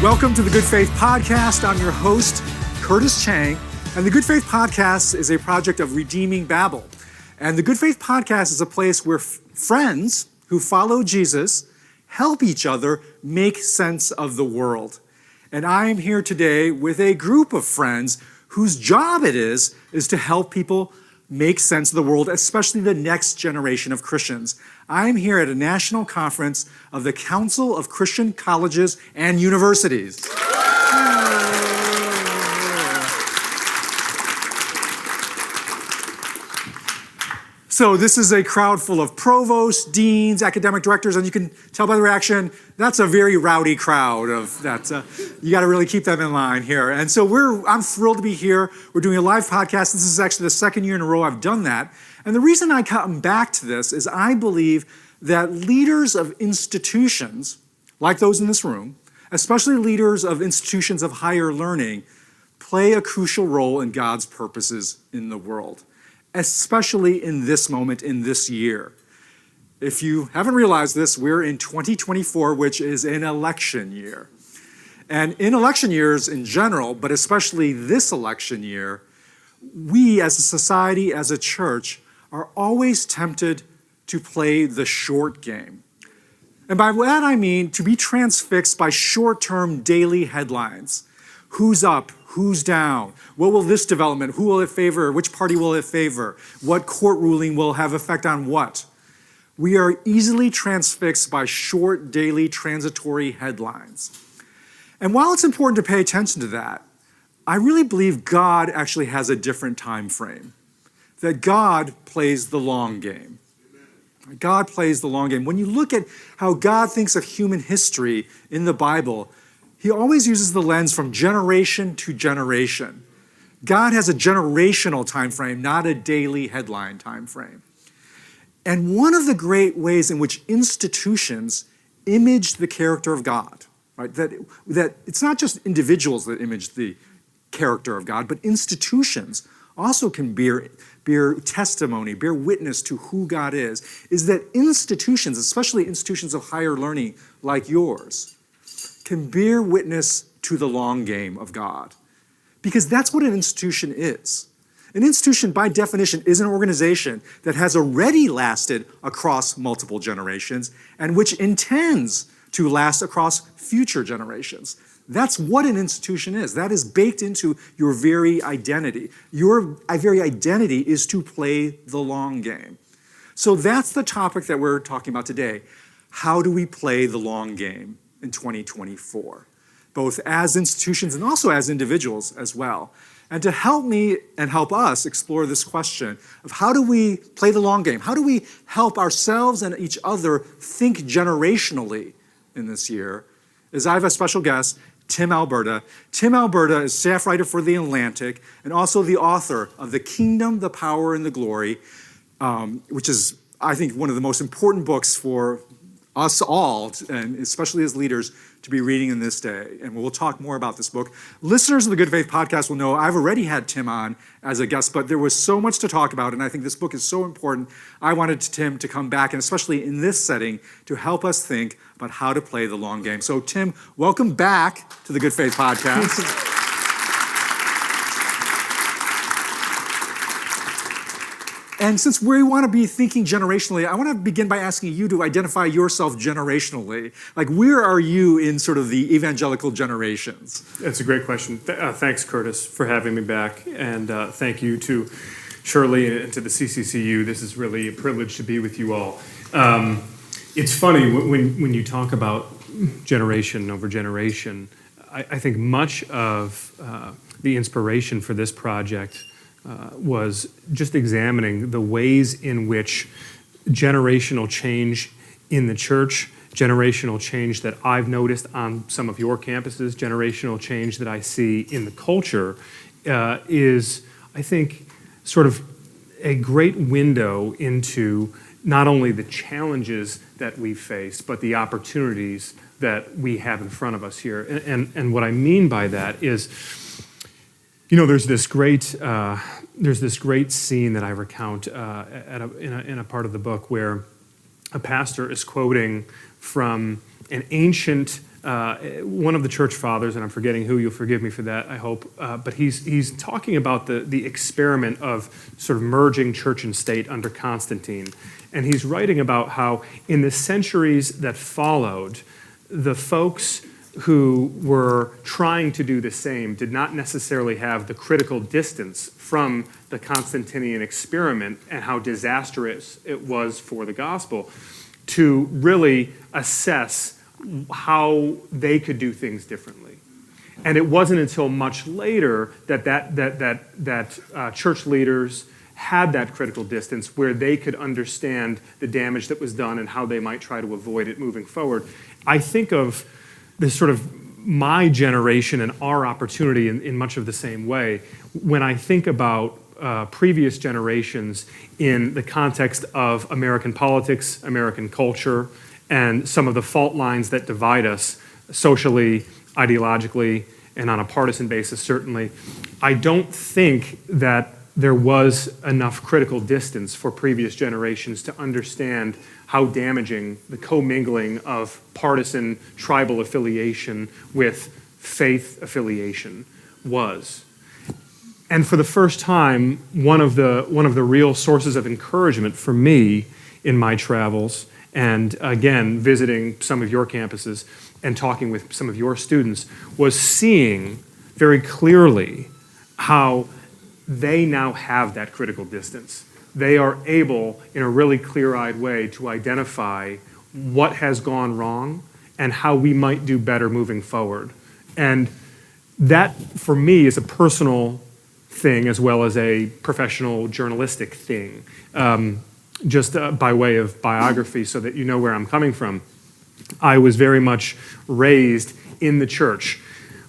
Welcome to the Good Faith Podcast. I'm your host, Curtis Chang, and the Good Faith Podcast is a project of Redeeming Babel. And the Good Faith Podcast is a place where friends who follow Jesus help each other make sense of the world. And I am here today with a group of friends whose job it is to help people make sense of the world, especially the next generation of Christians. I'm here at a national conference of the Council of Christian Colleges and Universities. So this is a crowd full of provosts, deans, academic directors, and you can tell by the reaction, that's a very rowdy crowd of that. You got to really keep them in line here. And so I'm thrilled to be here. We're doing a live podcast. This is actually the second year in a row I've done that. And the reason I come back to this is I believe that leaders of institutions, like those in this room, especially leaders of institutions of higher learning, play a crucial role in God's purposes in the world, especially in this moment, in this year. If you haven't realized this, we're in 2024, which is an election year. And in election years in general, but especially this election year, we as a society, as a church, are always tempted to play the short game. And by that I mean to be transfixed by short-term daily headlines. Who's up? Who's down? What will this development? Who will it favor? Which party will it favor? What court ruling will have effect on what? We are easily transfixed by short, daily, transitory headlines. And while it's important to pay attention to that, I really believe God actually has a different time frame. That God plays the long game. God plays the long game. When you look at how God thinks of human history in the Bible, he always uses the lens from generation to generation. God has a generational time frame, not a daily headline time frame. And one of the great ways in which institutions image the character of God, right? That it's not just individuals that image the character of God, but institutions also can bear testimony, bear witness to who God is that institutions, especially institutions of higher learning like yours, can bear witness to the long game of God. Because that's what an institution is. An institution, by definition, is an organization that has already lasted across multiple generations and which intends to last across future generations. That's what an institution is. That is baked into your very identity. Your very identity is to play the long game. So that's the topic that we're talking about today. How do we play the long game in 2024, both as institutions and also as individuals as well? And to help me and help us explore this question of how do we play the long game? How do we help ourselves and each other think generationally in this year? Is I have a special guest, Tim Alberta. Tim Alberta is staff writer for The Atlantic and also the author of The Kingdom, the Power, and the Glory, which is, I think, one of the most important books for us all, and especially as leaders, to be reading in this day. And we'll talk more about this book. Listeners of the Good Faith Podcast will know I've already had Tim on as a guest, but there was so much to talk about, and I think this book is so important. I wanted Tim to come back, and especially in this setting, to help us think about how to play the long game. So Tim, welcome back to the Good Faith Podcast. And since we want to be thinking generationally, I want to begin by asking you to identify yourself generationally. Like, where are you in sort of the evangelical generations? That's a great question. Thanks, Curtis, for having me back. And thank you to Shirley and to the CCCU. This is really a privilege to be with you all. It's funny, when you talk about generation over generation, I think much of the inspiration for this project was just examining the ways in which generational change in the church, generational change that I've noticed on some of your campuses, generational change that I see in the culture is, I think, sort of a great window into not only the challenges that we face, but the opportunities that we have in front of us here. And what I mean by that is, you know, there's this great scene that I recount in a part of the book where a pastor is quoting from an ancient one of the church fathers, and I'm forgetting who, you'll forgive me for that, I hope, but he's talking about the experiment of sort of merging church and state under Constantine. And he's writing about how in the centuries that followed, the folks who were trying to do the same did not necessarily have the critical distance from the Constantinian experiment and how disastrous it was for the gospel to really assess how they could do things differently. And it wasn't until much later that church leaders had that critical distance where they could understand the damage that was done and how they might try to avoid it moving forward. I think of this sort of my generation and our opportunity in much of the same way when I think about previous generations in the context of American politics, American culture, and some of the fault lines that divide us socially, ideologically, and on a partisan basis, certainly. I don't think that there was enough critical distance for previous generations to understand how damaging the commingling of partisan tribal affiliation with faith affiliation was. And for the first time, one of the real sources of encouragement for me in my travels, and again, visiting some of your campuses and talking with some of your students, was seeing very clearly how they now have that critical distance. They are able, in a really clear-eyed way, to identify what has gone wrong and how we might do better moving forward. And that, for me, is a personal thing as well as a professional journalistic thing. Just by way of biography so that you know where I'm coming from. I was very much raised in the church,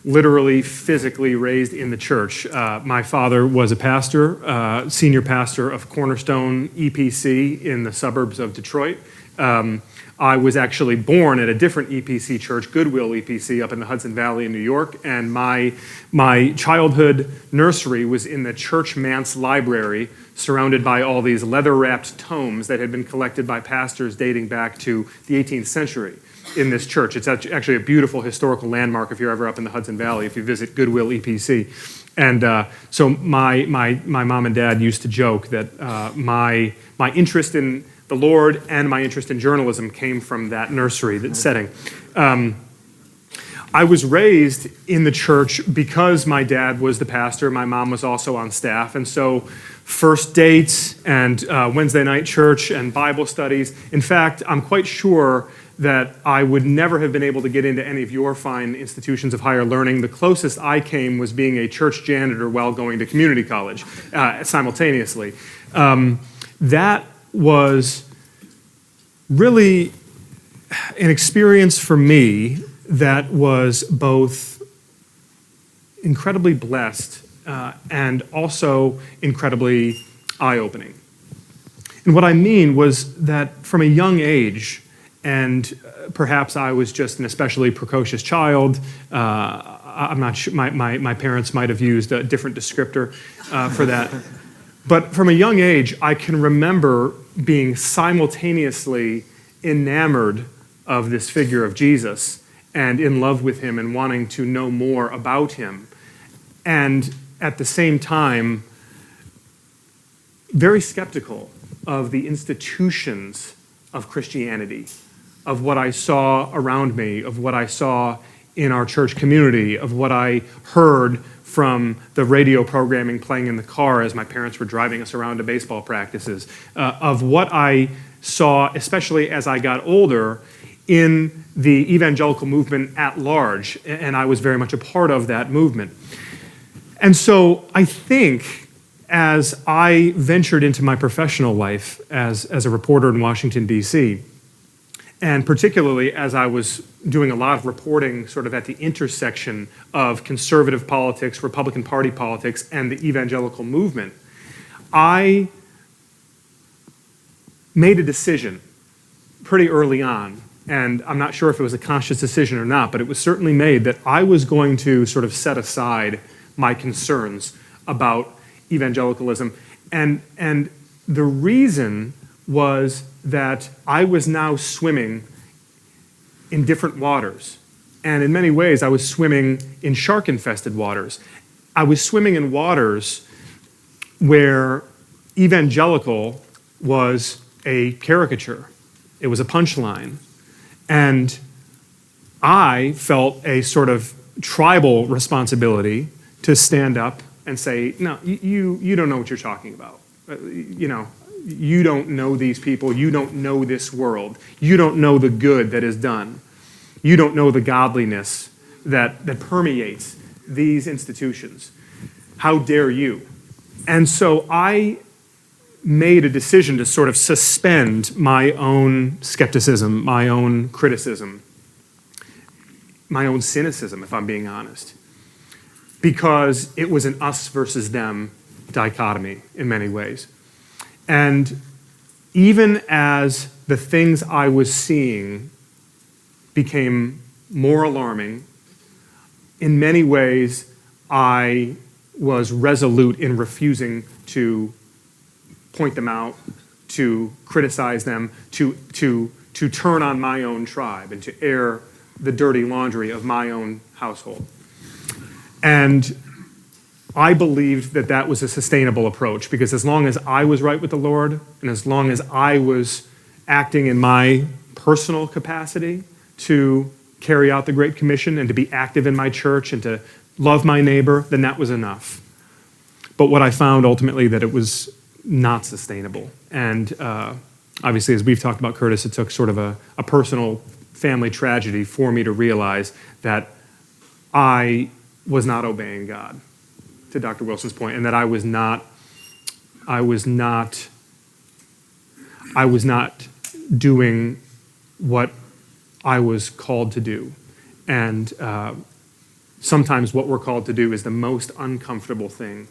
literally, physically raised in the church. My father was a pastor, senior pastor of Cornerstone EPC in the suburbs of Detroit. I was actually born at a different EPC church, Goodwill EPC, up in the Hudson Valley in New York, and my childhood nursery was in the church manse library, surrounded by all these leather-wrapped tomes that had been collected by pastors dating back to the 18th century in this church. It's actually a beautiful historical landmark if you're ever up in the Hudson Valley, if you visit Goodwill EPC. And so my mom and dad used to joke that my interest in the Lord and my interest in journalism came from that nursery, that setting. I was raised in the church because my dad was the pastor, my mom was also on staff, and so first dates and Wednesday night church and Bible studies. In fact, I'm quite sure that I would never have been able to get into any of your fine institutions of higher learning. The closest I came was being a church janitor while going to community college simultaneously. That was really an experience for me that was both incredibly blessed and also incredibly eye-opening. And what I mean was that from a young age, and perhaps I was just an especially precocious child, I'm not sure, my parents might have used a different descriptor for that. But from a young age, I can remember being simultaneously enamored of this figure of Jesus and in love with him and wanting to know more about him. And at the same time, very skeptical of the institutions of Christianity, of what I saw around me, of what I saw in our church community, of what I heard from the radio programming playing in the car as my parents were driving us around to baseball practices, of what I saw, especially as I got older, in the evangelical movement at large, and I was very much a part of that movement. And so I think as I ventured into my professional life as a reporter in Washington, D.C., and particularly as I was doing a lot of reporting sort of at the intersection of conservative politics, Republican Party politics, and the evangelical movement, I made a decision pretty early on, and I'm not sure if it was a conscious decision or not, but it was certainly made that I was going to sort of set aside my concerns about evangelicalism. And the reason was that I was now swimming in different waters And in many ways, I was swimming in shark-infested waters. I was swimming in waters where evangelical was a caricature. It was a punchline. And I felt a sort of tribal responsibility to stand up and say, no, you don't know what you're talking about. You don't know these people. You don't know this world. You don't know the good that is done. You don't know the godliness that permeates these institutions. How dare you? And so I made a decision to sort of suspend my own skepticism, my own criticism, my own cynicism, if I'm being honest, because it was an us versus them dichotomy in many ways. And even as the things I was seeing became more alarming, in many ways I was resolute in refusing to point them out, to criticize them, to turn on my own tribe and to air the dirty laundry of my own household. And I believed that that was a sustainable approach, because as long as I was right with the Lord and as long as I was acting in my personal capacity to carry out the Great Commission and to be active in my church and to love my neighbor, then that was enough. But what I found ultimately that it was not sustainable. And obviously, as we've talked about, Curtis, it took sort of a personal family tragedy for me to realize that I was not obeying God, to Dr. Wilson's point, and that I was not doing what I was called to do. And sometimes what we're called to do is the most uncomfortable thing.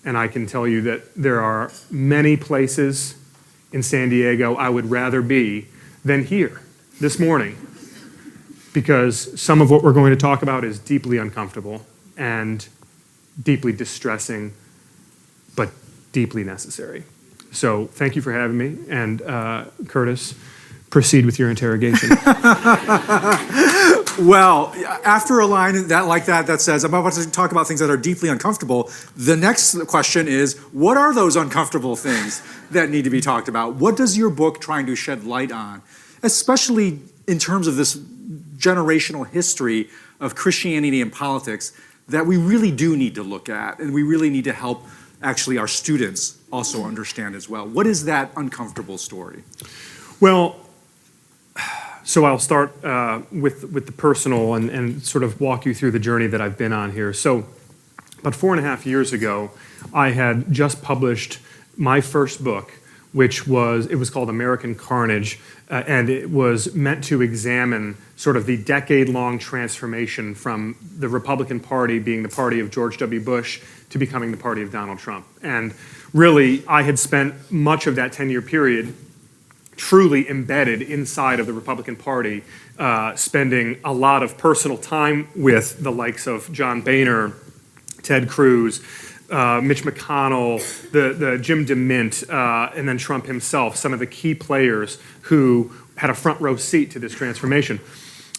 And I can tell you that there are many places in San Diego I would rather be than here this morning, because some of what we're going to talk about is deeply uncomfortable and deeply distressing, but deeply necessary. So thank you for having me. And Curtis, proceed with your interrogation. Well, after a line like that says, I'm about to talk about things that are deeply uncomfortable, the next question is, what are those uncomfortable things that need to be talked about? What does your book trying to shed light on, especially in terms of this generational history of Christianity and politics that we really do need to look at, and we really need to help actually our students also understand as well? What is that uncomfortable story? Well, so I'll start with the personal and sort of walk you through the journey that I've been on here. So about 4.5 years ago, I had just published my first book, it was called American Carnage, and it was meant to examine sort of the decade-long transformation from the Republican Party being the party of George W. Bush to becoming the party of Donald Trump. And really, I had spent much of that 10-year period truly embedded inside of the Republican Party, spending a lot of personal time with the likes of John Boehner, Ted Cruz, Mitch McConnell, the Jim DeMint, and then Trump himself, some of the key players who had a front row seat to this transformation.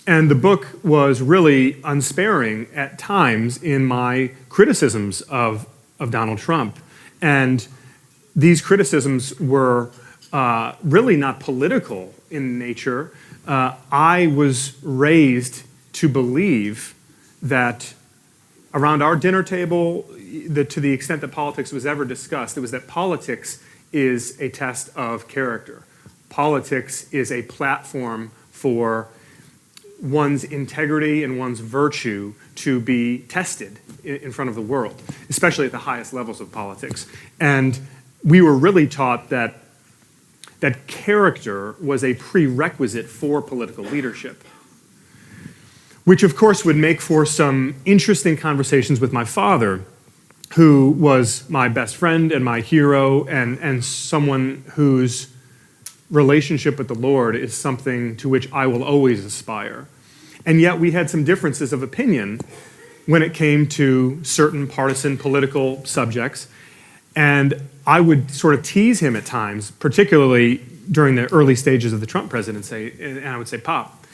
And the book was really unsparing at times in my criticisms of Donald Trump. And these criticisms were really not political in nature. I was raised to believe that around our dinner table, to the extent that politics was ever discussed, it was that politics is a test of character. Politics is a platform for one's integrity and one's virtue to be tested in front of the world, especially at the highest levels of politics. And we were really taught that character was a prerequisite for political leadership, which of course would make for some interesting conversations with my father, who was my best friend and my hero and someone whose relationship with the Lord is something to which I will always aspire. And yet we had some differences of opinion when it came to certain partisan political subjects. And I would sort of tease him at times, particularly during the early stages of the Trump presidency, and I would say, Pop,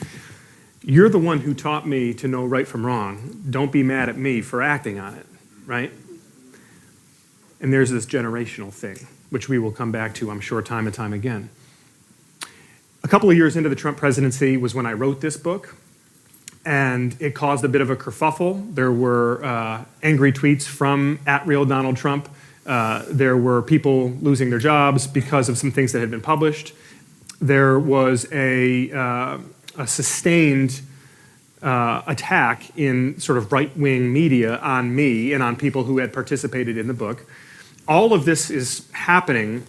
You're the one who taught me to know right from wrong. Don't be mad at me for acting on it, right? And there's this generational thing, which we will come back to, I'm sure, time and time again. A couple of years into the Trump presidency was when I wrote this book, and it caused a bit of a kerfuffle. There were angry tweets from @RealDonaldTrump. There were people losing their jobs because of some things that had been published. There was a sustained attack in sort of right-wing media on me and on people who had participated in the book. All of this is happening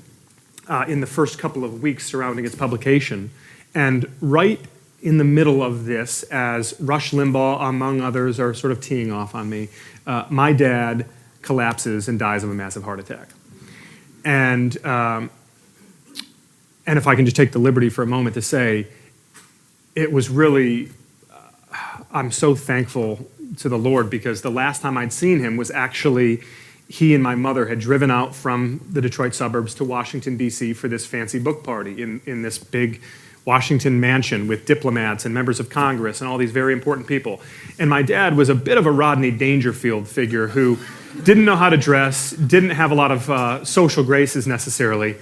in the first couple of weeks surrounding its publication. And right in the middle of this, as Rush Limbaugh, among others, are sort of teeing off on me, my dad collapses and dies of a massive heart attack. And if I can just take the liberty for a moment to say, it was really, I'm so thankful to the Lord, because the last time I'd seen him was actually he and my mother had driven out from the Detroit suburbs to Washington, D.C. for this fancy book party in this big Washington mansion with diplomats and members of Congress and all these very important people. And my dad was a bit of a Rodney Dangerfield figure who didn't know how to dress, didn't have a lot of social graces necessarily,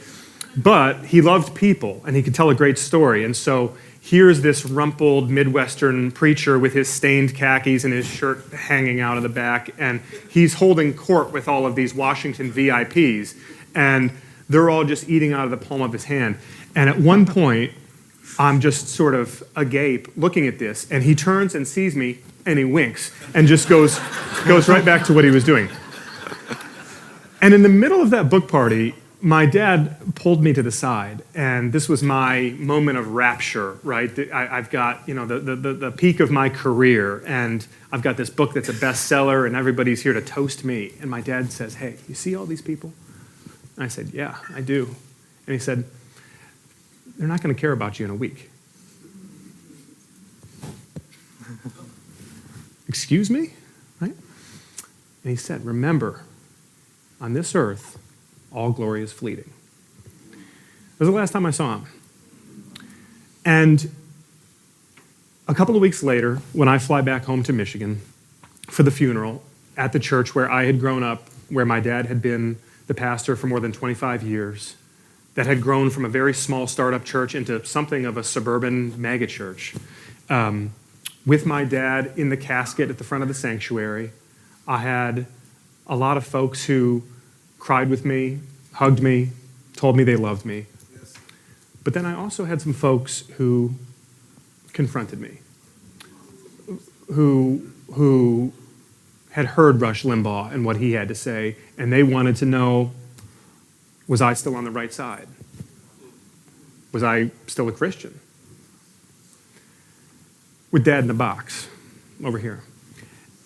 but he loved people and he could tell a great story. And so here's this rumpled Midwestern preacher with his stained khakis and his shirt hanging out of the back, and he's holding court with all of these Washington VIPs, and they're all just eating out of the palm of his hand. And at one point, I'm just sort of agape looking at this, and he turns and sees me, and he winks, and just goes right back to what he was doing. And in the middle of that book party, my dad pulled me to the side, and this was my moment of rapture, right? I've got, the peak of my career, and I've got this book that's a bestseller, and everybody's here to toast me. And my dad says, "Hey, you see all these people?" And I said, "Yeah, I do." And he said, "They're not going to care about you in a week." Excuse me? Right? And he said, "Remember, on this earth, all glory is fleeting." That was the last time I saw him. And a couple of weeks later, when I fly back home to Michigan for the funeral at the church where I had grown up, where my dad had been the pastor for more than 25 years, that had grown from a very small startup church into something of a suburban mega church, with my dad in the casket at the front of the sanctuary, I had a lot of folks who cried with me, hugged me, told me they loved me. Yes. But then I also had some folks who confronted me, who had heard Rush Limbaugh and what he had to say, and they wanted to know, was I still on the right side? Was I still a Christian? With Dad in the box over here.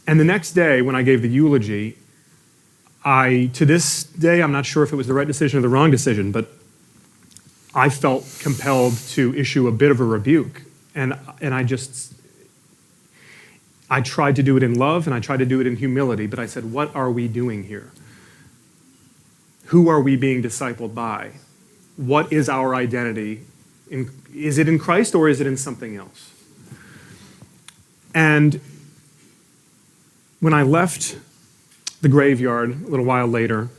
And the next day, when I gave the eulogy, to this day, I'm not sure if it was the right decision or the wrong decision, but I felt compelled to issue a bit of a rebuke. And I tried to do it in love, and I tried to do it in humility, but I said, what are we doing here? Who are we being discipled by? What is our identity? Is it in Christ, or is it in something else? And when I left the graveyard a little while later,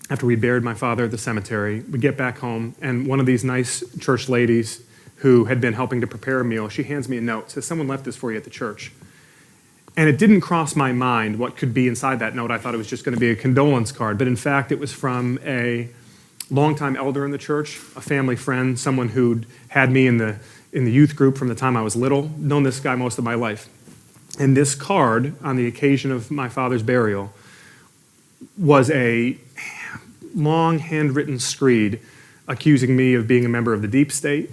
after we buried my father at the cemetery, we get back home, and one of these nice church ladies who had been helping to prepare a meal, she hands me a note, says, "Someone left this for you at the church." And it didn't cross my mind what could be inside that note. I thought it was just going to be a condolence card, but in fact, it was from a longtime elder in the church, a family friend, someone who'd had me in the youth group from the time I was little, known this guy most of my life. And this card, on the occasion of my father's burial, was a long handwritten screed accusing me of being a member of the deep state,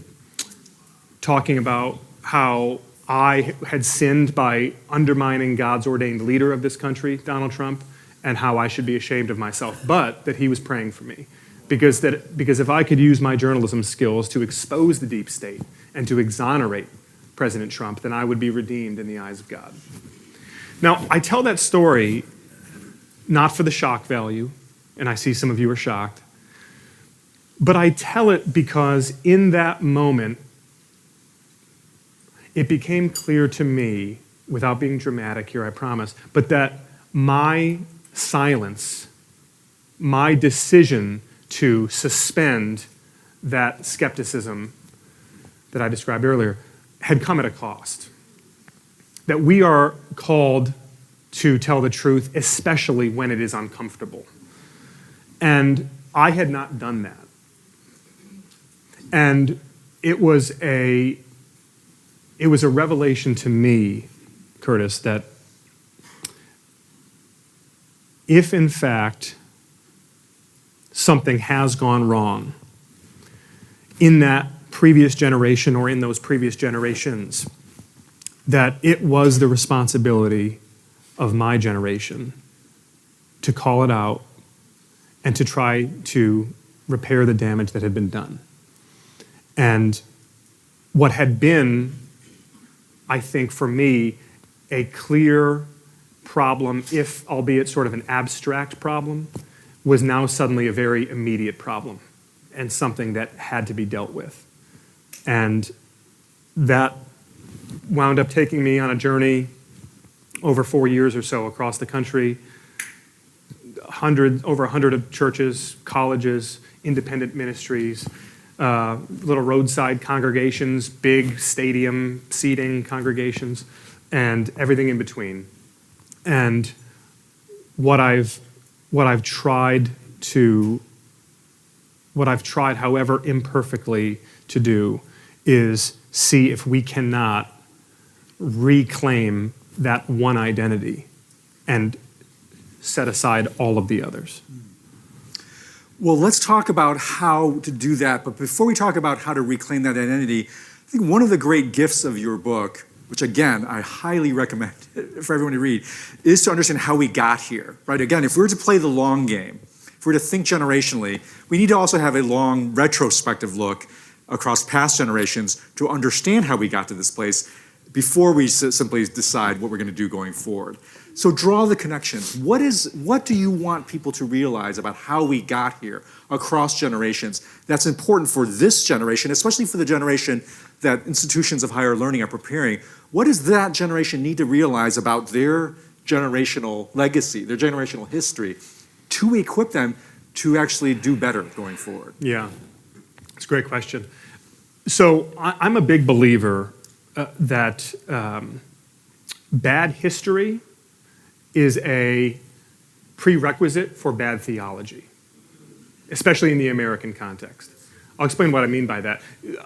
talking about how I had sinned by undermining God's ordained leader of this country, Donald Trump, and how I should be ashamed of myself, but that he was praying for me. Because if I could use my journalism skills to expose the deep state and to exonerate President Trump, then I would be redeemed in the eyes of God. Now, I tell that story not for the shock value, and I see some of you are shocked, but I tell it because in that moment, it became clear to me, without being dramatic here, I promise, but that my silence, my decision to suspend that skepticism that I described earlier, had come at a cost. That we are called to tell the truth, especially when it is uncomfortable. And I had not done that. And it was a revelation to me, Curtis, that if in fact something has gone wrong in that previous generation or in those previous generations, that it was the responsibility of my generation to call it out and to try to repair the damage that had been done. And what had been, I think for me, a clear problem, if albeit sort of an abstract problem, was now suddenly a very immediate problem and something that had to be dealt with. And that wound up taking me on a journey over 4 years or so across the country, over 100 of churches, colleges, independent ministries, little roadside congregations, big stadium seating congregations, and everything in between. And what I've tried, however imperfectly, to do is see if we cannot reclaim that one identity and set aside all of the others. Well, let's talk about how to do that. But before we talk about how to reclaim that identity, I think one of the great gifts of your book, which again, I highly recommend for everyone to read, is to understand how we got here, right? Again, if we were to play the long game, if we were to think generationally, we need to also have a long retrospective look across past generations to understand how we got to this place before we simply decide what we're going to do going forward. So draw the connections. What do you want people to realize about how we got here across generations that's important for this generation, especially for the generation that institutions of higher learning are preparing? What does that generation need to realize about their generational legacy, their generational history, to equip them to actually do better going forward? Yeah, it's a great question. So I'm a big believer that bad history is a prerequisite for bad theology, especially in the American context. I'll explain what I mean by that.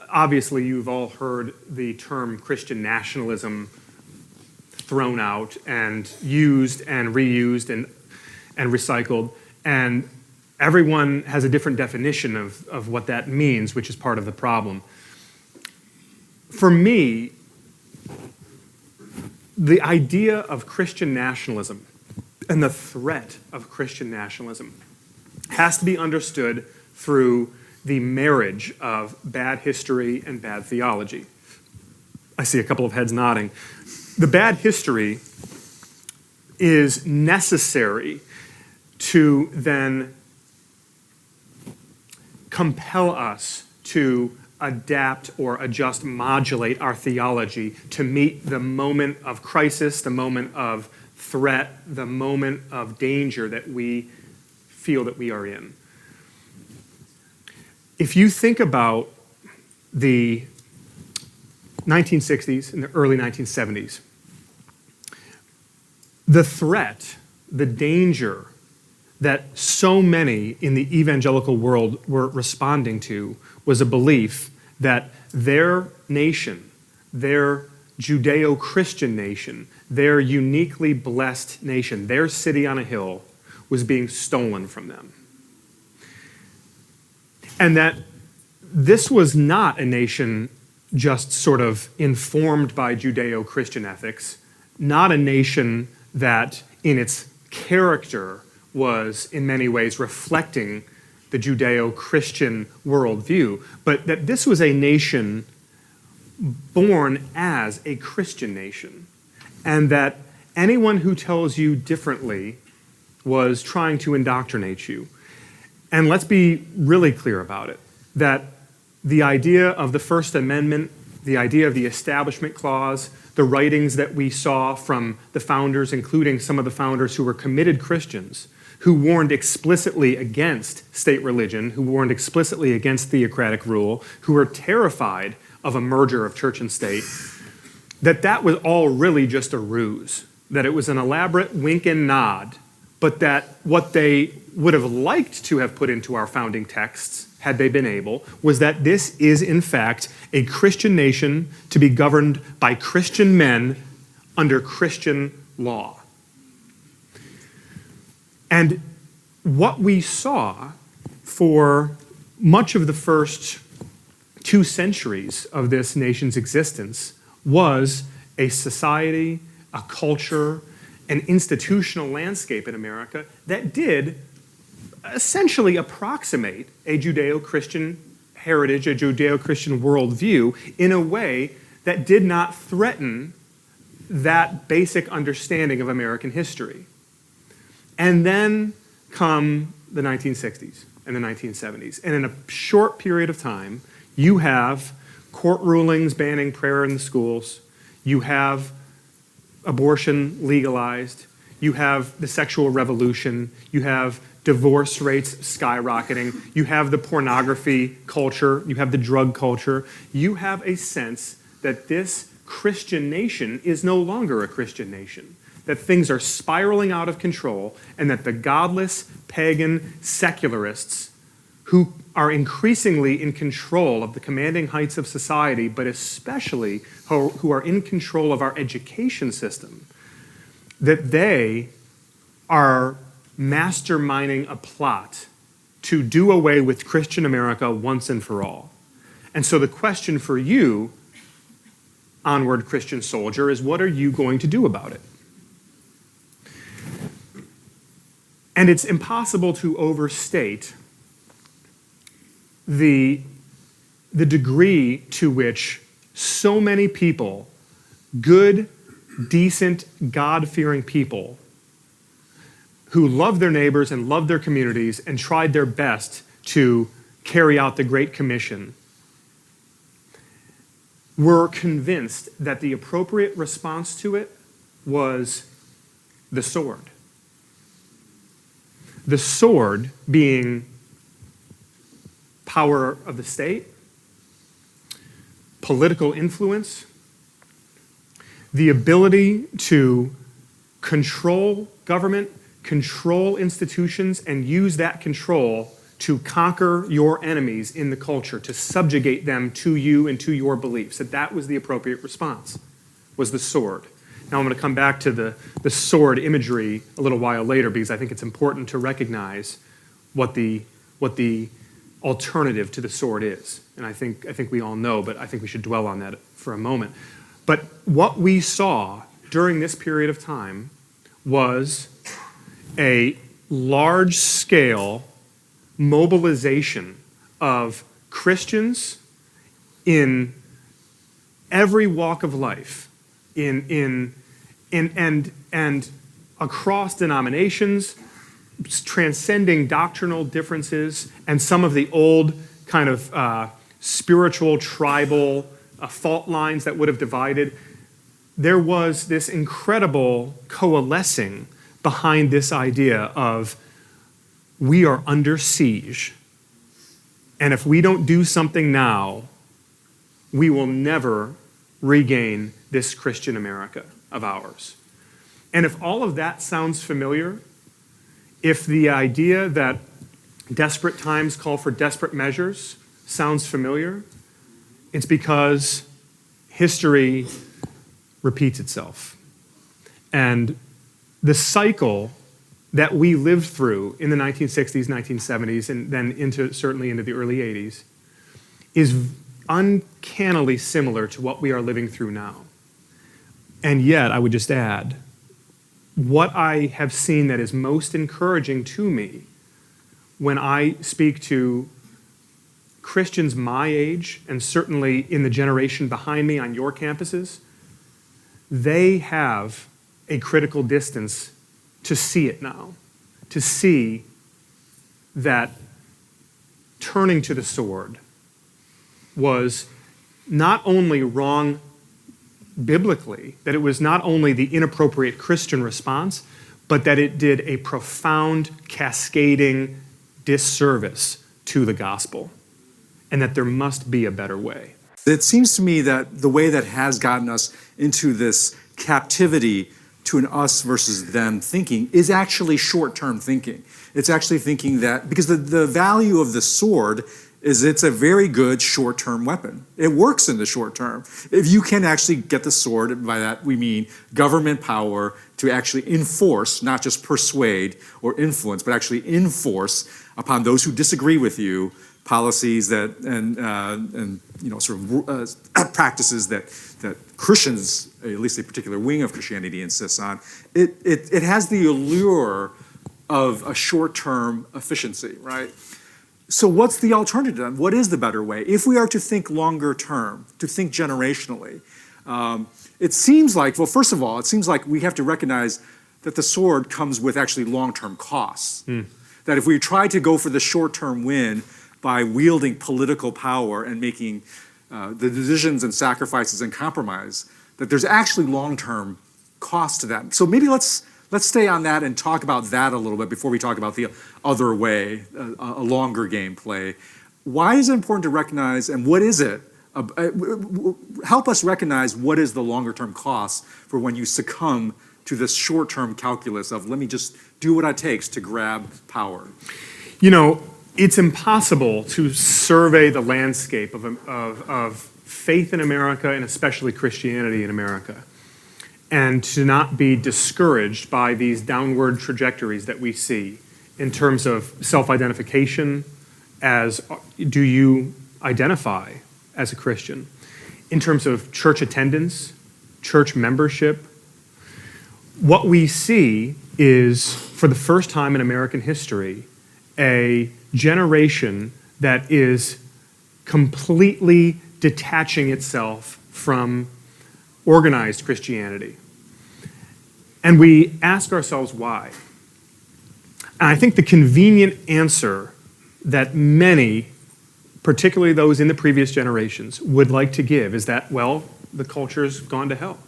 Obviously, you've all heard the term Christian nationalism thrown out and used and reused and recycled, and everyone has a different definition of what that means, which is part of the problem. For me, the idea of Christian nationalism and the threat of Christian nationalism has to be understood through the marriage of bad history and bad theology. I see a couple of heads nodding. The bad history is necessary to then compel us to adapt or adjust, modulate our theology to meet the moment of crisis, the moment of threat, the moment of danger that we feel that we are in. If you think about the 1960s and the early 1970s, the threat, the danger that so many in the evangelical world were responding to was a belief that their nation, their Judeo-Christian nation, their uniquely blessed nation, their city on a hill, was being stolen from them. And that this was not a nation just sort of informed by Judeo-Christian ethics, not a nation that in its character was in many ways reflecting the Judeo-Christian worldview, but that this was a nation born as a Christian nation, and that anyone who tells you differently was trying to indoctrinate you. And let's be really clear about it, that the idea of the First Amendment the idea of the Establishment Clause, the writings that we saw from the founders, including some of the founders who were committed Christians, who warned explicitly against state religion, who warned explicitly against theocratic rule, who were terrified of a merger of church and state, that was all really just a ruse, that it was an elaborate wink and nod, but that what they would have liked to have put into our founding texts, had they been able, was that this is in fact a Christian nation to be governed by Christian men under Christian law. And what we saw for much of the first 2 centuries of this nation's existence was a society, a culture, an institutional landscape in America that did essentially approximate a Judeo-Christian heritage, a Judeo-Christian worldview, in a way that did not threaten that basic understanding of American history. And then come the 1960s and the 1970s. And in a short period of time, you have court rulings banning prayer in the schools, you have abortion legalized, you have the sexual revolution, you have divorce rates skyrocketing, you have the pornography culture, you have the drug culture, you have a sense that this Christian nation is no longer a Christian nation, that things are spiraling out of control, and that the godless, pagan secularists who are increasingly in control of the commanding heights of society, but especially who are in control of our education system, that they are masterminding a plot to do away with Christian America once and for all. And so the question for you, onward Christian soldier, is what are you going to do about it? And it's impossible to overstate the degree to which so many people, good, decent, God-fearing people, who loved their neighbors and loved their communities and tried their best to carry out the Great Commission, were convinced that the appropriate response to it was the sword. The sword being power of the state, political influence, the ability to control government, control institutions, and use that control to conquer your enemies in the culture, to subjugate them to you and to your beliefs. That was the appropriate response, was the sword. Now I'm going to come back to the sword imagery a little while later, because I think it's important to recognize what the alternative to the sword is. And I think we all know, but I think we should dwell on that for a moment. But what we saw during this period of time was a large-scale mobilization of Christians in every walk of life, and across denominations, transcending doctrinal differences and some of the old kind of spiritual, tribal fault lines that would have divided. There was this incredible coalescing behind this idea of we are under siege, and if we don't do something now, we will never regain this Christian America of ours. And if all of that sounds familiar, if the idea that desperate times call for desperate measures sounds familiar, it's because history repeats itself. And the cycle that we lived through in the 1960s, 1970s, and then certainly into the early 80s is uncannily similar to what we are living through now. And yet, I would just add, what I have seen that is most encouraging to me when I speak to Christians my age, and certainly in the generation behind me on your campuses, they have a critical distance to see it now, to see that turning to the sword was not only wrong biblically, that it was not only the inappropriate Christian response, but that it did a profound, cascading disservice to the gospel, and that there must be a better way. It seems to me that the way that has gotten us into this captivity to an us versus them thinking is actually short-term thinking. It's actually thinking that, because the value of the sword is it's a very good short-term weapon. It works in the short term. If you can actually get the sword, and by that we mean government power to actually enforce, not just persuade or influence, but actually enforce upon those who disagree with you policies that and sort of practices that Christians, at least a particular wing of Christianity, insists on. It has the allure of a short-term efficiency, right? So what's the alternative? What is the better way? If we are to think longer term, to think generationally, it seems like, well, first of all, it seems like we have to recognize that the sword comes with actually long-term costs. That if we try to go for the short-term win by wielding political power and making the decisions and sacrifices and compromise, that there's actually long-term cost to that. So maybe let's stay on that and talk about that a little bit before we talk about the other way, a longer game play. Why is it important to recognize, and what is it? Help us recognize what is the longer-term cost for when you succumb to this short-term calculus of let me just do what it takes to grab power. You know, it's impossible to survey the landscape of faith in America, and especially Christianity in America, and to not be discouraged by these downward trajectories that we see in terms of self-identification as, do you identify as a Christian? In terms of church attendance, church membership, what we see is, for the first time in American history, a generation that is completely detaching itself from organized Christianity. And we ask ourselves why. And I think the convenient answer that many, particularly those in the previous generations, would like to give is that, well, the culture's gone to hell.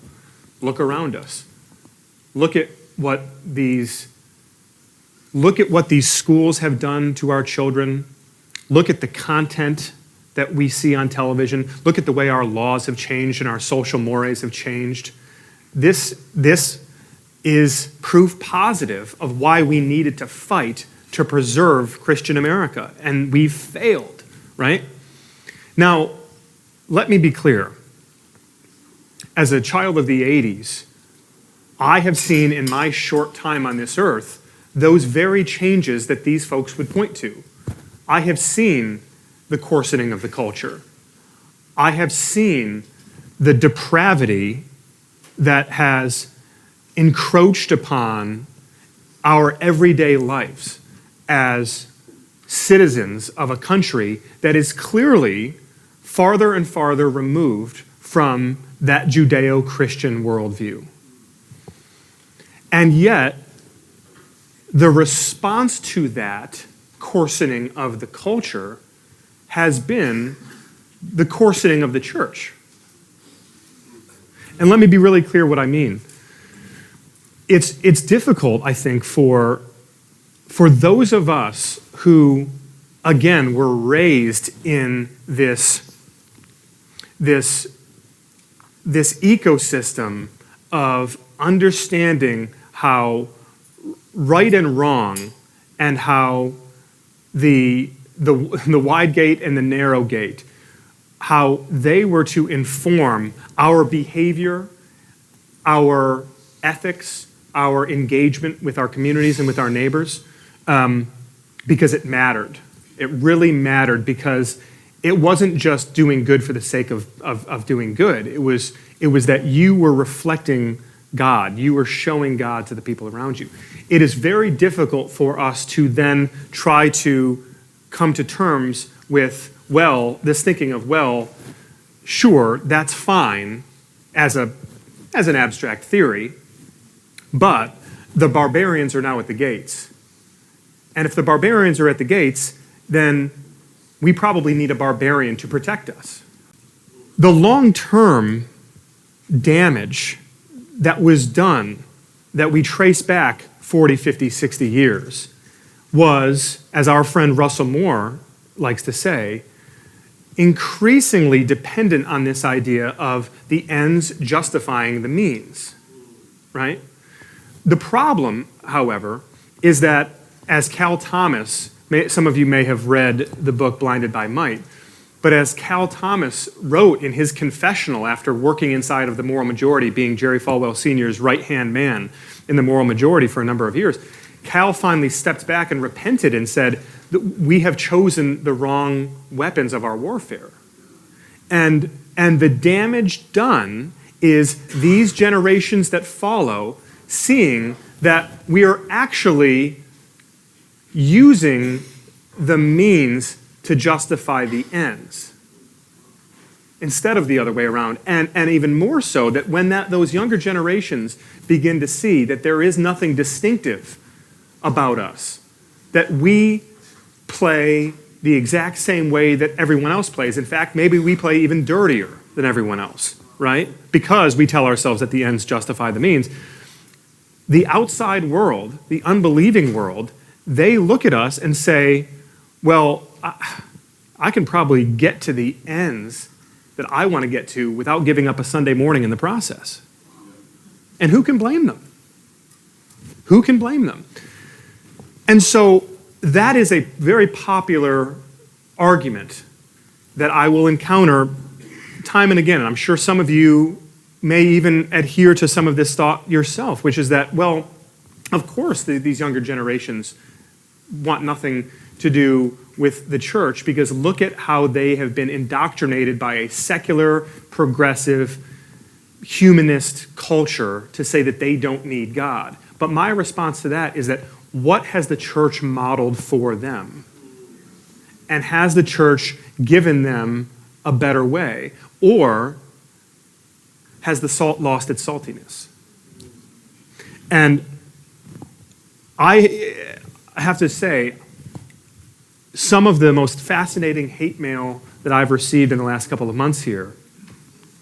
Look around us. Look at what these schools have done to our children. Look at the content that we see on television. Look at the way our laws have changed and our social mores have changed. This is proof positive of why we needed to fight to preserve Christian America, and we've failed, right? Now, let me be clear. As a child of the 80s, I have seen in my short time on this earth those very changes that these folks would point to. I have seen the coarsening of the culture. I have seen the depravity that has encroached upon our everyday lives as citizens of a country that is clearly farther and farther removed from that Judeo-Christian worldview. And yet, the response to that coarsening of the culture has been the coarsening of the church. And let me be really clear what I mean. It's difficult, I think, for those of us who, again, were raised in this ecosystem of understanding how right and wrong, and how the wide gate and the narrow gate, how they were to inform our behavior, our ethics, our engagement with our communities and with our neighbors, because it mattered. It really mattered, because it wasn't just doing good for the sake of doing good. It was that you were reflecting God. You were showing God to the people around you. It is very difficult for us to then try to come to terms with, well, this thinking of, well, sure, that's fine as an abstract theory, but the barbarians are now at the gates. And if the barbarians are at the gates, then we probably need a barbarian to protect us. the long-term damage that was done, that we trace back 40, 50, 60 years, was, as our friend Russell Moore likes to say, increasingly dependent on this idea of the ends justifying the means, right? The problem, however, is that as Cal Thomas, some of you may have read the book Blinded by Might, but as Cal Thomas wrote in his confessional after working inside of the moral majority, being Jerry Falwell Sr.'s right-hand man in the moral majority for a number of years, Cal finally stepped back and repented and said, we have chosen the wrong weapons of our warfare. And the damage done is these generations that follow seeing that we are actually using the means to justify the ends instead of the other way around. And even more so that when those younger generations begin to see that there is nothing distinctive about us, that we play the exact same way that everyone else plays. In fact, maybe we play even dirtier than everyone else, right? Because we tell ourselves that the ends justify the means. The outside world, the unbelieving world, they look at us and say, well, I can probably get to the ends that I want to get to without giving up a Sunday morning in the process. And who can blame them? Who can blame them? And so that is a very popular argument that I will encounter time and again. And I'm sure some of you may even adhere to some of this thought yourself, which is that, well, of course these younger generations want nothing to do with the church because look at how they have been indoctrinated by a secular, progressive, humanist culture to say that they don't need God. But my response to that is that what has the church modeled for them? And has the church given them a better way? Or has the salt lost its saltiness? And I have to say, some of the most fascinating hate mail that I've received in the last couple of months here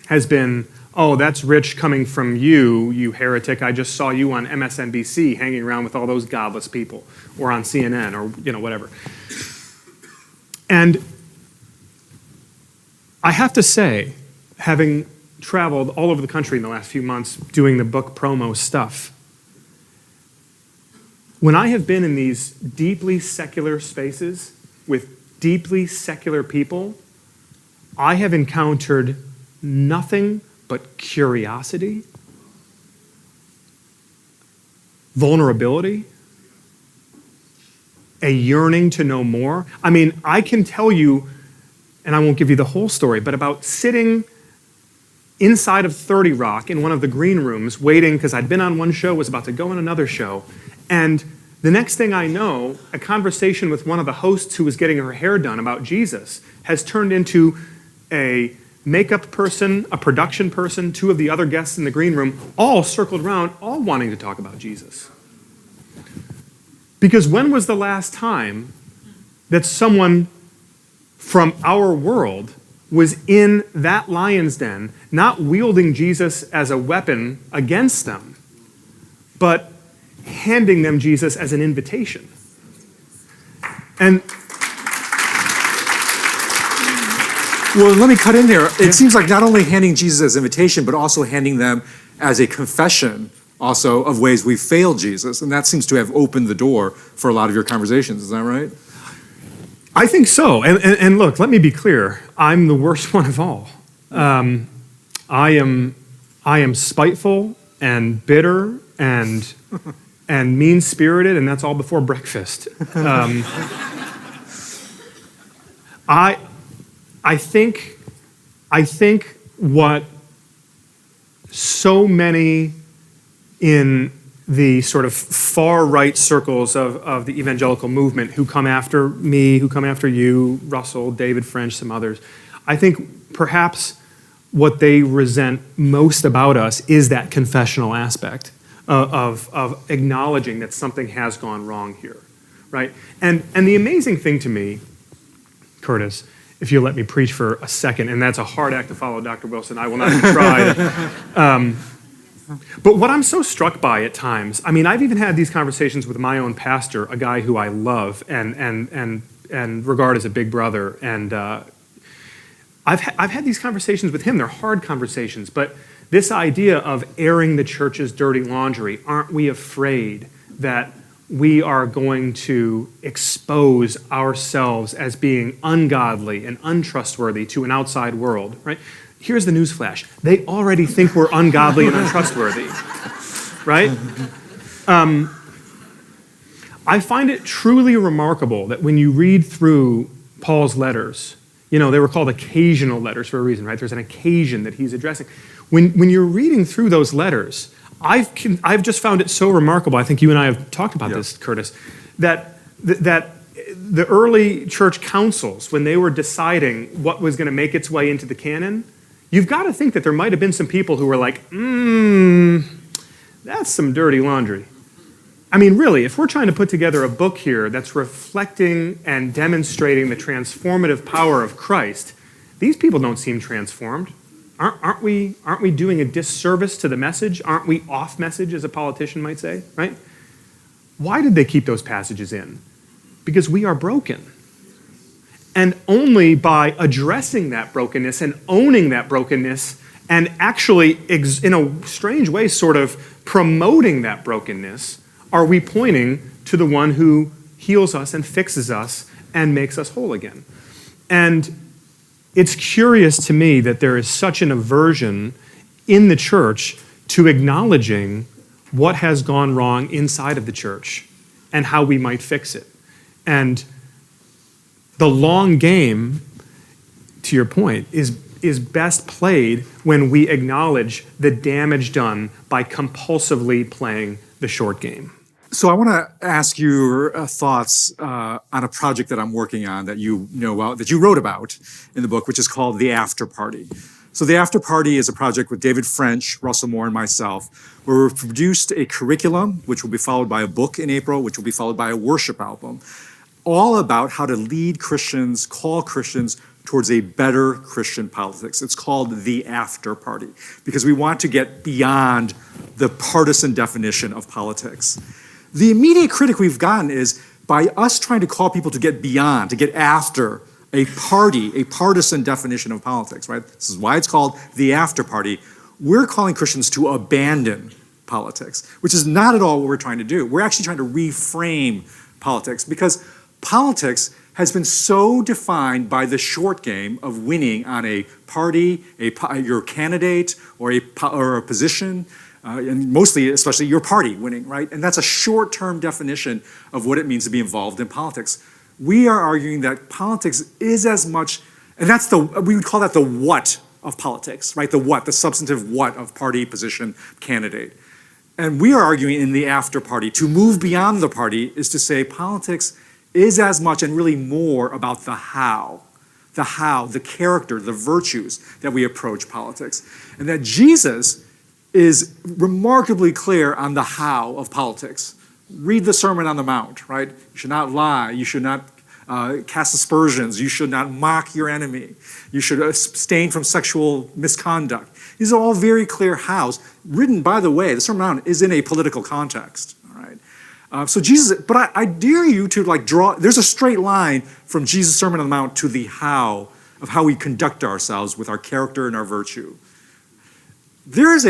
has been, oh, that's rich coming from you, you heretic. I just saw you on MSNBC hanging around with all those godless people, or on CNN, or whatever. And I have to say, having traveled all over the country in the last few months doing the book promo stuff, when I have been in these deeply secular spaces with deeply secular people, I have encountered nothing but curiosity, vulnerability, a yearning to know more. I mean, I can tell you, and I won't give you the whole story, but about sitting inside of 30 Rock in one of the green rooms waiting, because I'd been on one show, was about to go on another show, and the next thing I know, a conversation with one of the hosts who was getting her hair done about Jesus has turned into a makeup person, a production person, two of the other guests in the green room, all circled around, all wanting to talk about Jesus. Because when was the last time that someone from our world was in that lion's den, not wielding Jesus as a weapon against them, but handing them Jesus as an invitation? And well, let me cut in there. It seems like not only handing Jesus as an invitation, but also handing them as a confession also of ways we failed Jesus. And that seems to have opened the door for a lot of your conversations. Is that right? I think so. And look, let me be clear. I'm the worst one of all. I am spiteful and bitter and mean-spirited, and that's all before breakfast. I think what so many in the sort of far-right circles of the evangelical movement who come after me, who come after you, Russell, David French, some others, I think perhaps what they resent most about us is that confessional aspect of acknowledging that something has gone wrong here, right? And the amazing thing to me, Curtis, if you'll let me preach for a second, and that's a hard act to follow, Dr. Wilson. I will not even try. But what I'm so struck by at times, I mean, I've even had these conversations with my own pastor, a guy who I love and regard as a big brother, and I've had these conversations with him. They're hard conversations, but this idea of airing the church's dirty laundry, aren't we afraid that we are going to expose ourselves as being ungodly and untrustworthy to an outside world, right? Here's the newsflash. They already think we're ungodly and untrustworthy, right? I find it truly remarkable that when you read through Paul's letters, they were called occasional letters for a reason, right? There's an occasion that he's addressing. When you're reading through those letters, I've just found it so remarkable. I think you and I have talked about this, Curtis, that the early church councils, when they were deciding what was going to make its way into the canon, you've got to think that there might have been some people who were like, that's some dirty laundry. I mean, really, if we're trying to put together a book here that's reflecting and demonstrating the transformative power of Christ, these people don't seem transformed. Aren't we doing a disservice to the message? Aren't we off message, as a politician might say, right? Why did they keep those passages in? Because we are broken. And only by addressing that brokenness and owning that brokenness and actually, in a strange way, sort of promoting that brokenness, are we pointing to the one who heals us and fixes us and makes us whole again. And it's curious to me that there is such an aversion in the church to acknowledging what has gone wrong inside of the church and how we might fix it. And the long game, to your point, is best played when we acknowledge the damage done by compulsively playing the short game. So I want to ask your thoughts on a project that I'm working on that you know about, that you wrote about in the book, which is called The After Party. So The After Party is a project with David French, Russell Moore, and myself, where we've produced a curriculum, which will be followed by a book in April, which will be followed by a worship album, all about how to lead Christians, call Christians towards a better Christian politics. It's called The After Party, because we want to get beyond the partisan definition of politics. The immediate critic we've gotten is by us trying to call people to get beyond, to get after a party, a partisan definition of politics, right? This is why it's called The After Party. We're calling Christians to abandon politics, which is not at all what we're trying to do. We're actually trying to reframe politics, because politics has been so defined by the short game of winning on a party, your candidate, or a position, and mostly, especially your party winning, right? And that's a short-term definition of what it means to be involved in politics. We are arguing that politics is as much, and we would call that the what of politics, right? The what, the substantive what of party, position, candidate. And we are arguing in the after party, to move beyond the party is to say politics is as much and really more about the how, the character, the virtues that we approach politics. And that Jesus is remarkably clear on the how of politics. Read the Sermon on the Mount, right? You should not lie. You should not cast aspersions. You should not mock your enemy. You should abstain from sexual misconduct. These are all very clear hows. Written, by the way, the Sermon on the Mount is in a political context. All right. So Jesus, but I dare you to draw. There's a straight line from Jesus' Sermon on the Mount to the how of how we conduct ourselves with our character and our virtue. There is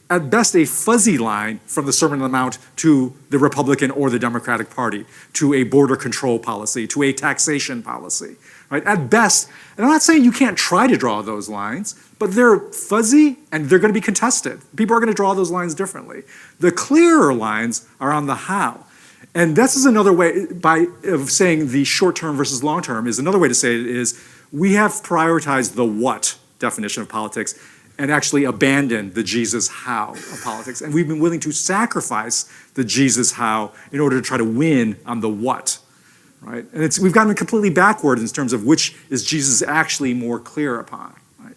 at best a fuzzy line from the Sermon on the Mount to the Republican or the Democratic Party, to a border control policy, to a taxation policy, right? At best, and I'm not saying you can't try to draw those lines, but they're fuzzy and they're going to be contested. People are going to draw those lines differently. The clearer lines are on the how. And this is another way of saying the short-term versus long-term is another way to say it is we have prioritized the what definition of politics and actually abandon the Jesus how of politics. And we've been willing to sacrifice the Jesus how in order to try to win on the what, right? And we've gotten completely backward in terms of which is Jesus actually more clear upon, right?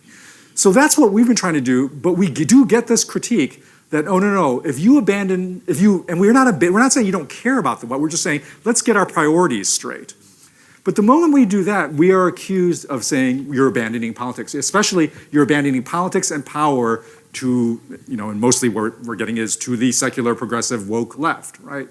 So that's what we've been trying to do, but we do get this critique that, oh, no, if you and we're not saying you don't care about the what, we're just saying, let's get our priorities straight. But the moment we do that, we are accused of saying you're abandoning politics, especially you're abandoning politics and power to, and mostly we're getting is to the secular, progressive, woke left, right?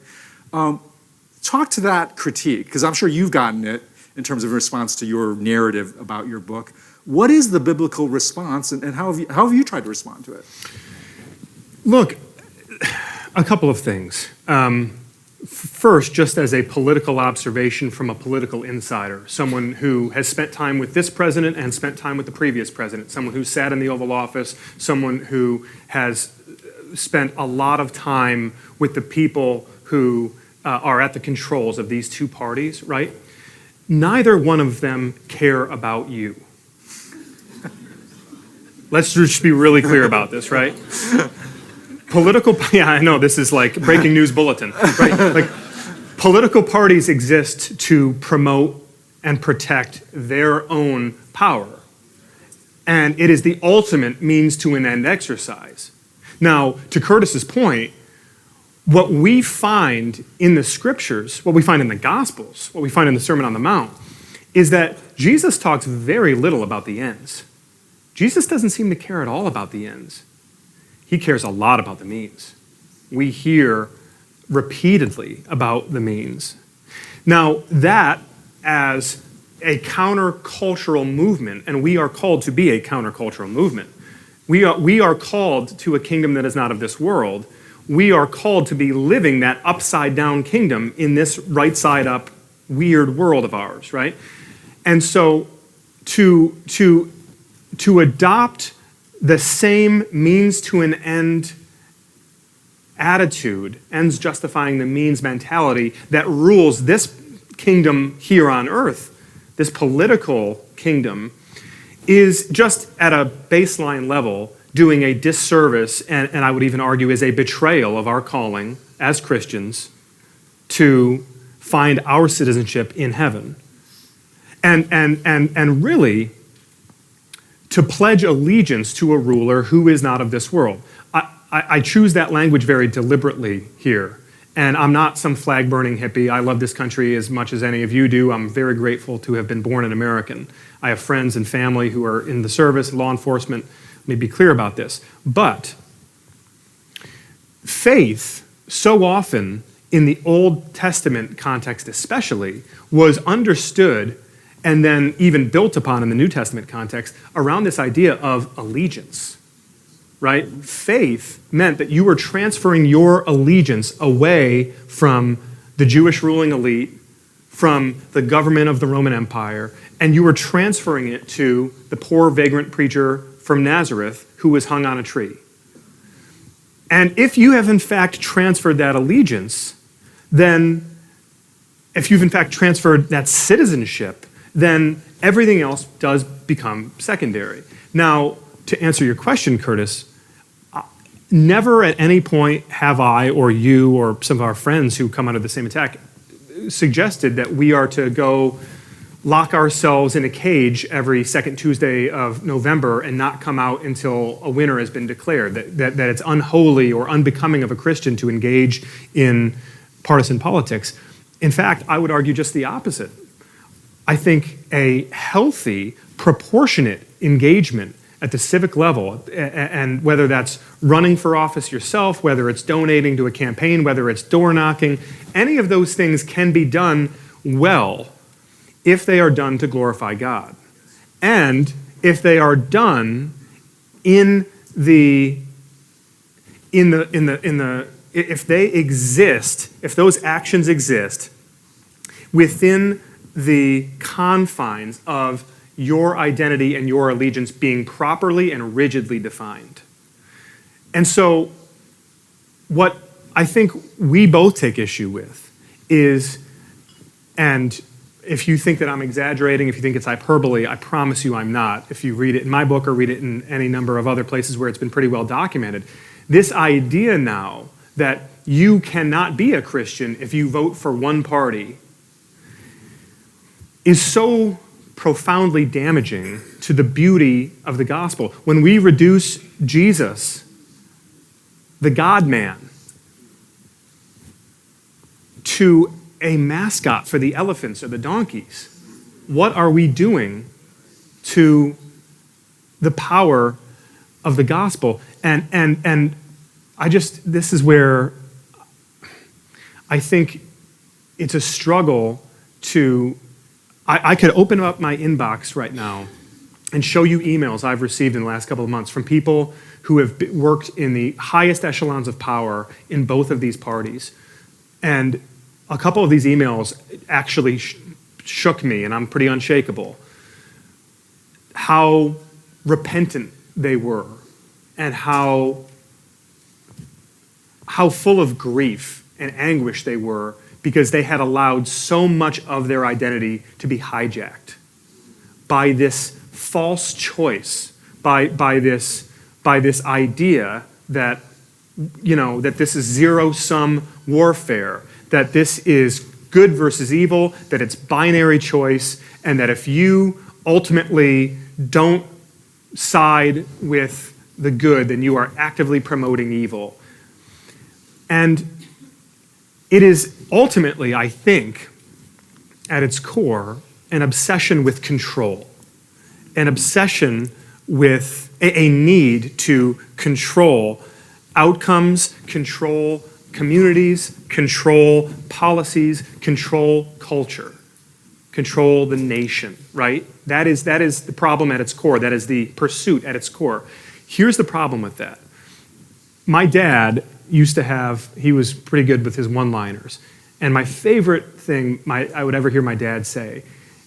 Talk to that critique, because I'm sure you've gotten it in terms of response to your narrative about your book. What is the biblical response, and how have you tried to respond to it? Look, a couple of things. First, just as a political observation from a political insider, someone who has spent time with this president and spent time with the previous president, someone who sat in the Oval Office, someone who has spent a lot of time with the people who are at the controls of these two parties, right? Neither one of them care about you. Let's just be really clear about this, right? Yeah, I know, this is like breaking news bulletin, right? Like, political parties exist to promote and protect their own power. And it is the ultimate means to an end exercise. Now, to Curtis's point, what we find in the scriptures, what we find in the Gospels, what we find in the Sermon on the Mount, is that Jesus talks very little about the ends. Jesus doesn't seem to care at all about the ends. He cares a lot about the means. We hear repeatedly about the means. Now, that as a countercultural movement, and we are called to be a countercultural movement. We are called to a kingdom that is not of this world. We are called to be living that upside down kingdom in this right side up weird world of ours, right? And so to adopt the same means to an end attitude, ends justifying the means mentality that rules this kingdom here on earth, this political kingdom, is just at a baseline level doing a disservice, and I would even argue is a betrayal of our calling as Christians to find our citizenship in heaven. And really, to pledge allegiance to a ruler who is not of this world. I choose that language very deliberately here. And I'm not some flag-burning hippie. I love this country as much as any of you do. I'm very grateful to have been born an American. I have friends and family who are in the service, law enforcement. Let me be clear about this. But faith, so often in the Old Testament context especially, was understood and then even built upon in the New Testament context around this idea of allegiance, right? Faith meant that you were transferring your allegiance away from the Jewish ruling elite, from the government of the Roman Empire, and you were transferring it to the poor vagrant preacher from Nazareth who was hung on a tree. And if you have in fact transferred that allegiance, then if you've in fact transferred that citizenship, then everything else does become secondary. Now, to answer your question, Curtis, never at any point have I or you or some of our friends who come under the same attack suggested that we are to go lock ourselves in a cage every second Tuesday of November and not come out until a winner has been declared, that it's unholy or unbecoming of a Christian to engage in partisan politics. In fact, I would argue just the opposite. I think a healthy, proportionate engagement at the civic level, and whether that's running for office yourself, whether it's donating to a campaign, whether it's door knocking, any of those things can be done well if they are done to glorify God. And if they are done if they exist, if those actions exist within the confines of your identity and your allegiance being properly and rigidly defined. And so what I think we both take issue with is, and if you think that I'm exaggerating, if you think it's hyperbole, I promise you I'm not. If you read it in my book or read it in any number of other places where it's been pretty well documented, this idea now that you cannot be a Christian if you vote for one party is so profoundly damaging to the beauty of the gospel. When we reduce Jesus, the God-man, to a mascot for the elephants or the donkeys, what are we doing to the power of the gospel? And this is where I think it's a struggle I could open up my inbox right now and show you emails I've received in the last couple of months from people who have worked in the highest echelons of power in both of these parties. And a couple of these emails actually shook me, and I'm pretty unshakable. How repentant they were, and how full of grief and anguish they were because they had allowed so much of their identity to be hijacked by this false choice, by this idea that, that this is zero-sum warfare, that this is good versus evil, that it's binary choice, and that if you ultimately don't side with the good, then you are actively promoting evil. And it is ultimately, I think, at its core, an obsession with control, an obsession with a need to control outcomes, control communities, control policies, control culture, control the nation, right? That is the problem at its core. That is the pursuit at its core. Here's the problem with that. My dad he was pretty good with his one-liners. And my favorite thing I would ever hear my dad say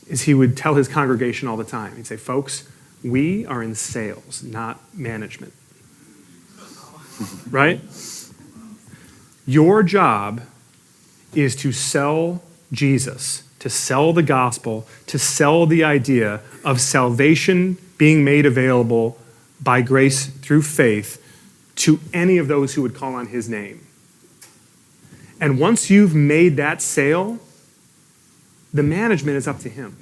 is he would tell his congregation all the time. He'd say, folks, we are in sales, not management. Right? Your job is to sell Jesus, to sell the gospel, to sell the idea of salvation being made available by grace through faith to any of those who would call on his name. And once you've made that sale, the management is up to him.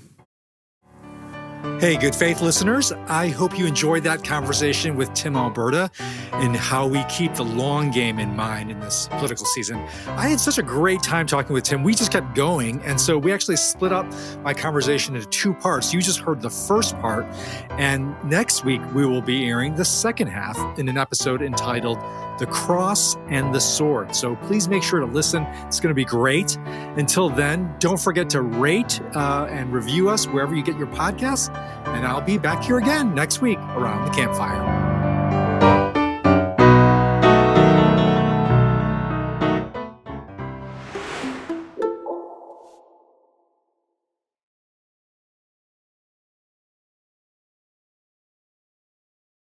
Hey, Good Faith listeners, I hope you enjoyed that conversation with Tim Alberta and how we keep the long game in mind in this political season. I had such a great time talking with Tim. We just kept going, and so we actually split up my conversation into two parts. You just heard the first part, and next week we will be airing the second half in an episode entitled The Cross and the Sword. So please make sure to listen. It's going to be great. Until then, don't forget to rate and review us wherever you get your podcasts. And I'll be back here again next week around the campfire.